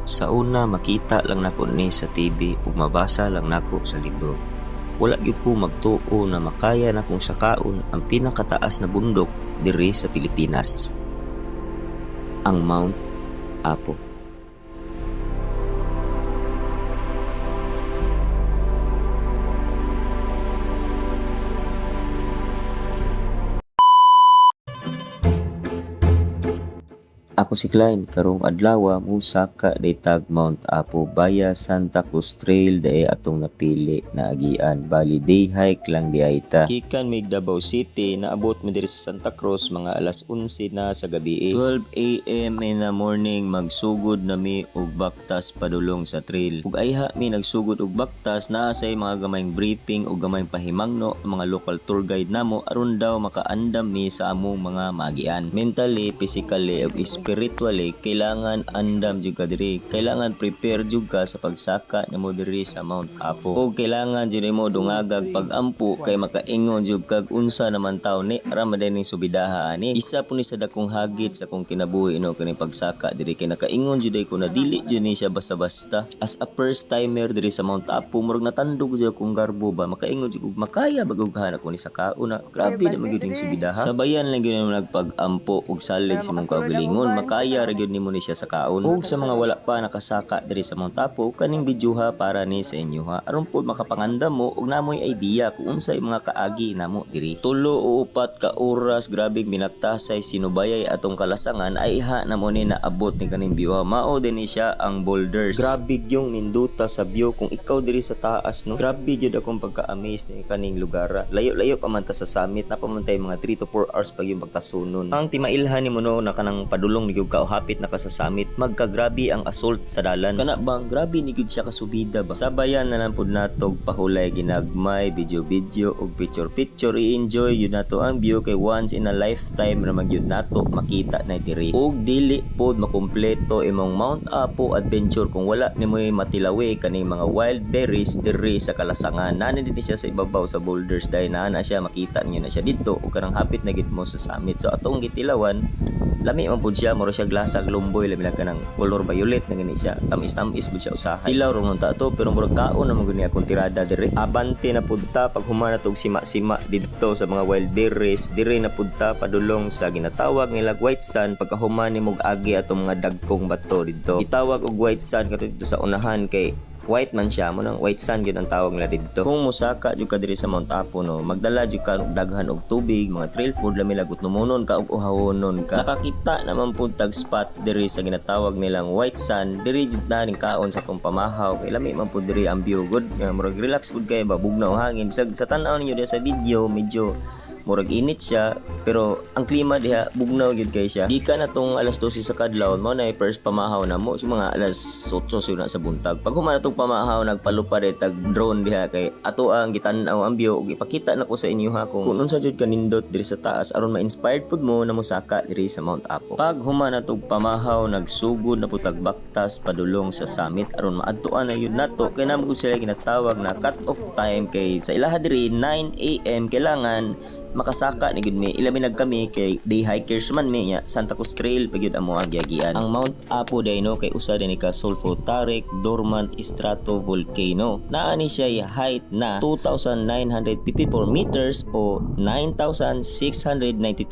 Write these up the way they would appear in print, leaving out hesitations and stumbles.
Sa una makita lang nako ni sa TV ug mabasa lang nako sa libro. Wala gyud ko magtuo na makaya na kong sakaon ang pinakataas na bundok diri sa Pilipinas, ang Mount Apo. Ako si Klein, karong adlaw musaka ditag Mount Apo baya Santa Cruz Trail dae atong napili na agian. Bali day hike lang di ayta. Gikan may Davao City, naabot mi diri sa Santa Cruz mga alas 11 na sa gabi. 12 AM in the morning magsugod na mi og baktas padulong sa trail. Ug ayha mi nagsugod og baktas naa say mga gamayng briefing ug gamayng pahimangno ang mga local tour guide namo aron daw makaandam mi sa among mga maagian. Mentally, physically ug spiritually kailangan andam jud ka diri. Kailangan prepare jud ka sa pagsaka nimo diri sa Mount Apo. O kailangan jud nimo dungagag pag-ampo kay makaingon jud kag unsa naman taw ni ra madaning subidaha ani. Isa po ni sa dakong hagit sa kong kinabuhi no kani pagsaka diri kay nakaingon jud ko na dili jud ni siya basta-basta. As a first timer diri sa Mount Apo murag natandog jud akong garbo ba makaingon jud makaya bagughan ako ni sa kauna. Grabe na magyud ning subidaha. Sabayan lang gyud nagpag-ampo ug salig si mong kaugalingon makaya ra gyud nimo ni siya sa kaon. Ug sa mga wala pa nakasaka diri sa Mount Apo kaning videoha para ni sa inyo ha aron pod makapangandam mo ug namoy idea kung unsay mga kaagi namo diri. 3 o 4 ka oras grabe minaktasay sinubayay atong kalasangan ay ha namo ni naabot ni kaning view ha. Mao din ni siya ang boulders. Grabe yung ninduta sa view kung ikaw diri sa taas no. Grabe gyud akong pagka-amaze ni kaning lugar. Layo-layo pa man ta sa summit na pamantay mga 3 to 4 hours pag yung pagtasunon. Ang timailhan nimo no na kanang padulong ni gyud ka hapit na ka sa summit magkagrabe ang assault sa dalan. Kana bang grabe ni gyud siya kasubida ba. Sabayan na lang pud natog pahulay ginagmay video ug picture i-enjoy yun nato ang view kay once in a lifetime ra magyud nato makita na diri. Ug dili pod makumpleto imong Mount Apo adventure kung wala nimoy matilawi kaning mga wild berries diri sa kalasangan. Nani din siya sa ibabaw sa boulders dahil na siya makita niyo na siya dito ug kanang hapit na gid mo sa summit. So atong gitilawan lami man pud siya mura siya glasag lumboy labi lang kanang color violet na gani siya tamis pud siya usahay tilaw ron ta to pero murag kaon na maguni akong tirada diri abante na pud ta pag humana tog sima didto sa mga wild berries diri na pud ta padulong sa ginatawag nila white sand pagkahuman nimog agi atong mga dagkong bato didto gitawag og white sand kadto dito sa unahan kay white man siya mo nang white sand yun ang tawag nila dito. Kung musaka jud ka diri sa Mount Apo no, magdala jud ka og daghan og tubig, mga trail food lami lagot numunon ka og uhawonon ka. Nakakita naman pud tag spot diri sa ginatawag nilang white sand, diri jud na ning kaon sa tong pamahaw. Kay lami man pud diri ang view good, murag relax pud kay ba bugnaw hangin. Bisag sa tan-aw ninyo sa video medyo murag init siya pero ang klima diha bugnaw gyud kay siya. Gikan na tong alas 12 sa kadlaw mo na first pamahaw na mo so mga alas 8 na sa buntag. Pag humana tong pamahaw nagpalupad tag drone diha kay ato ang gitan-aw ang view ug ipakita nako sa inyo ha kung unsa jud kanindot diri sa taas aron ma-inspired pud mo na mosaka diri sa Mount Apo. Pag humana tong pamahaw nagsugod na pud tag baktas padulong sa summit aron maadtuan na yun nato kay namo sila ginatawag na cut off time kay sa ilaha diri 9 AM kailangan makasaka ni gud mi ilami nagkami kay day hikers man mi nya Santa Cruz Trail pagyud amo agyagian. Ang Mount Apo dayno kay usa din ka sulfotaric dormant stratovolcano. Naa ni siya height na 2,954 meters o 9,692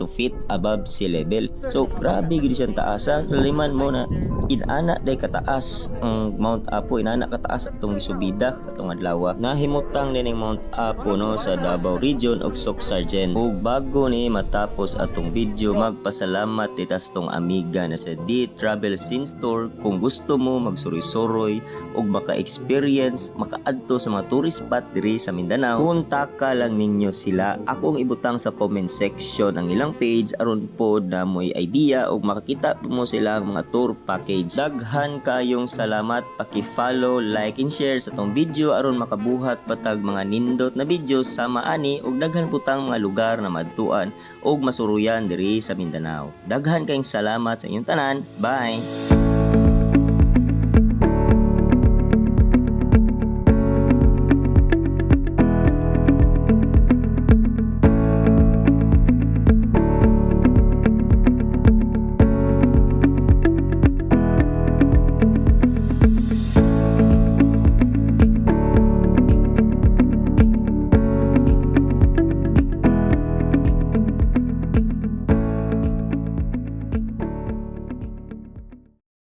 feet above sea level. So grabe gid siyang taas. Sa liman mo na inana day kataas ang Mount Apo inana kataas atong gisubida katong adlaw. Nahimutang din ang Mount Apo no sa Davao Region ug Soc-Sargent. Ug bago ni matapos atong video magpasalamat kita sa tong amiga na sa D Travel Scene Store. Kung gusto mo magsuroy-suroy ug maka-experience makaadto sa mga tourist spot diri sa Mindanao kontaka lang ninyo sila. Akong ibutang sa comment section ang ilang page aron pod na mo'y idea ug makakita mo sila ang mga tour package. Daghan kayong salamat, paki-follow, like and share sa tong video aron makabuhat patag mga nindot na video sa maani ug daghan putang mga lugar na madtuan ug masuruyan diri sa Mindanao. Daghan kayong salamat sa inyong tanan. Bye.